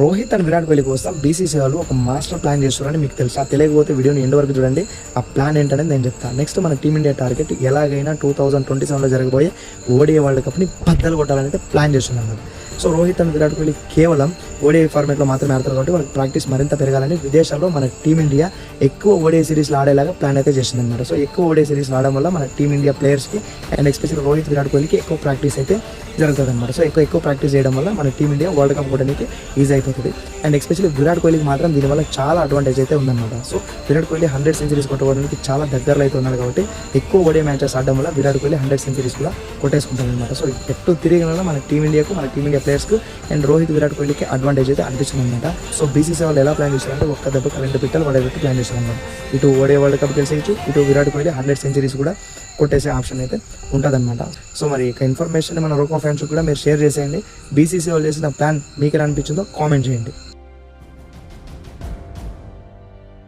Rohit and Virat Kohli కోసం BCC వాళ్ళు ఒక మాస్టర్ ప్లాన్ చేస్తున్నారని మీకు తెలుసా? తెలియకపోతే వీడియోని ఎండ్ వరకు చూడండి, ఆ ప్లాన్ ఏంటనేది నేను చెప్తాను. నెక్స్ట్ మన టీమిండియా టార్గెట్ ఎలాగైనా 2027లో జరగబోయే ఓడిఐ వరల్డ్ కప్ని బద్దలు కొట్టాలని అయితే ప్లాన్ చేస్తున్నారు. సో రోహిత్ అండ్ విరాట్ కోహ్లీ కేవలం ఓడిఐ ఫార్మేట్లో మాత్రమే ఆడతారు కాబట్టి వాళ్ళకి ప్రాక్టీస్ మరింత పెరగాలని విదేశాల్లో మన టీమిండియా ఎక్కువ ఓడిఐ సిరీస్లో ఆడేలాగా ప్లాన్ అయితే చేసిందన్నమాట. సో ఎక్కువ ఓడిఐ సిరీస్లో ఆడడం వల్ల మన టీమిండియా ప్లేయర్స్కి అండ్ ఎస్పెషల్లీ రోహిత్ విరాట్ కోహ్లీకి ఎక్కువ ప్రాక్టీస్ అయితే జరుగుతుంది అనమాట. సో ఎక్కువ ప్రాక్టీస్ చేయడం వల్ల మన టీమిండియా వరల్డ్ కప్ కొట్టడానికి ఈజీ అయిపోతుంది. అండ్ ఎస్పెషల్లీ విరాట్ కోహ్లీకి మాత్రం దీనివల్ల చాలా అడ్వాంటేజ్ అయితే ఉందన్నమాట. సో విరాట్ కోహ్లీ 100 సెంచరీస్ కొట్టుకోవడానికి చాలా దగ్గరలో అయితే ఉన్నాడు కాబట్టి ఎక్కువ ఓడిఐ మ్యాచెస్ ఆడడం వల్ల విరాట్ కోహ్లీ 100 సెంచరీస్ కూడా కొట్టేసుకుంటారు అనమాట. సో ఎటు తిరిగిన వల్ల మన టీమిండియాకు మన టీమిండియా ప్లేయర్స్కు అండ్ రోహిత్ విరాట్ కోహ్లీకి అడ్వాంటేజ్ అయితే అనిపిస్తుంది అనమాట. సో బీసీసీ వాళ్ళు ఎలా ప్లాన్ చేశారంటే ఒక్క దెబ్బకి 2 పిట్టలు పడేటట్టు ప్లాన్ చేశారు అనమాట. ఇటు ఓడిఐ వరల్డ్ కప్ గెలిచేయచ్చు, ఇటు విరాట్ కోహ్లీ 100 సెంచరీస్ కూడా కొట్టేసే ఆప్షన్ అయితే ఉంటుందన్నమాట. సో మరి ఇక ఇన్ఫర్మేషన్ మన రోకో ఫ్యాన్స్ కూడా మీరు షేర్ చేసేయండి. బీసీసీ వాళ్ళు చేసిన ప్లాన్ మీకు ఎలా అనిపించిందో కామెంట్ చేయండి.